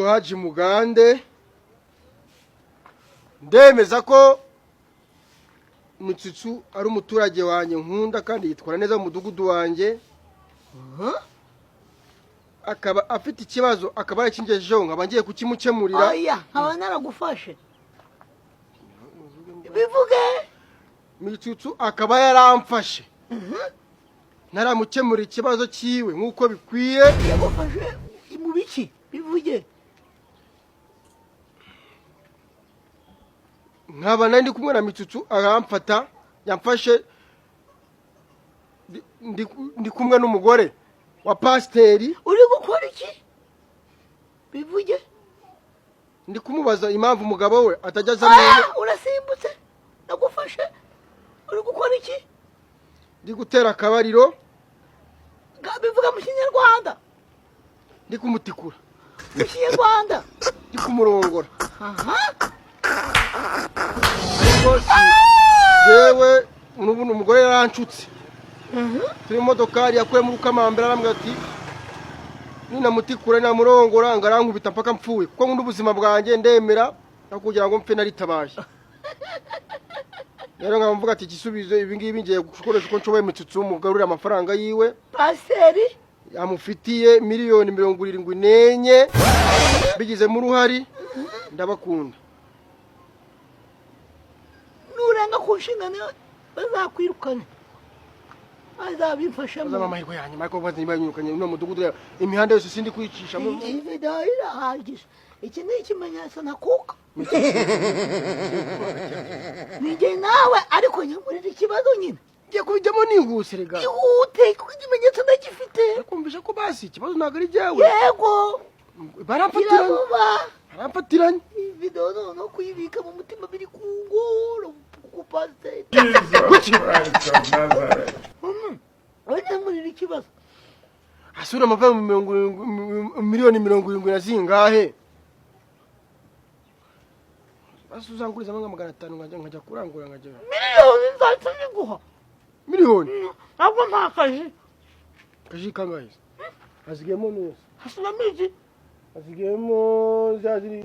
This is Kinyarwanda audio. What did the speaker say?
Haji Mugande ndemeza ko Mitsutsu ari umuturage wanye nkunda kandi yitwara neza mu mudugudu wanje. Akaba afite ikibazo akaba yakingejeho nkaba ngiye kukimukemurira. Oya, nkaba naragufashe. Bivuge Mitsutsu akaba yaramfashe. Naramukemurira ikibazo cyiwe nkuko bikwiye. Yagufashe mu biki? Bivuge. Nkaba nandi kumwe na Mitsutsu aramfata yamfashe ndi kumwe n'umugore wa pasteri. Uri gukora iki? Bivuge. Ndi kumubaza impamvu umugabo we atajyaza neza. Urasimbutse. Nagufashe. Uri gukora iki? Ndi gutera akabariro. Bivuga mu Kinyarwanda. Ndi kumutikura. Mu Kinyarwanda. Ndi kumurongora. Yewe ubu umugore yaranshutse. Turi modokari yakuye mu Rukamambira aramwe ati ninamutikura namurongora ngarankubita mpaka mpfuye kuko nkunda ubuzima bwanjye ndemera no kugira ngo mpfe naritabaje. Rero ngamvuga ati igisubizo ibi ngibi ngiye gukoresha uko nshoboye Mitsutsu umugarurira amafaranga yiwe. Paseri Yamufitiye miliyoni 74 bigize mu ruhari. Ndabakunda. Nurenga ku nshingano bazakwirukana. Azabimfashamo. Azaba amahirwe yanyu mariko bazi banyukanye no mudugudu imihanda yose sindi kwicisha mu. Ivi daira hagije. Iki ni ikimenyetso nakuka. Nije nawe ariko nyamurira ikibazo nyine. Ngiye kubijyamo ninguse rega. Ihute kuko ikimenyetso ndagifite. Kumvisha ko basi ikibazo nagari ryawe. Yego. Barampatiranye. Video no kuyibika mu mutima biri kungora kupase. Oya muri ikibazo. Asura amava miliyoni 70 na zingahe? Basuzanguriza amanga 500 nkajya kurangura nkajya. Miliyoni nzatsinguha. Miliyoni? Abo mpakaje. Kaji kangahe? Azigemo nose. Hasuna miji. Azigemo zaziri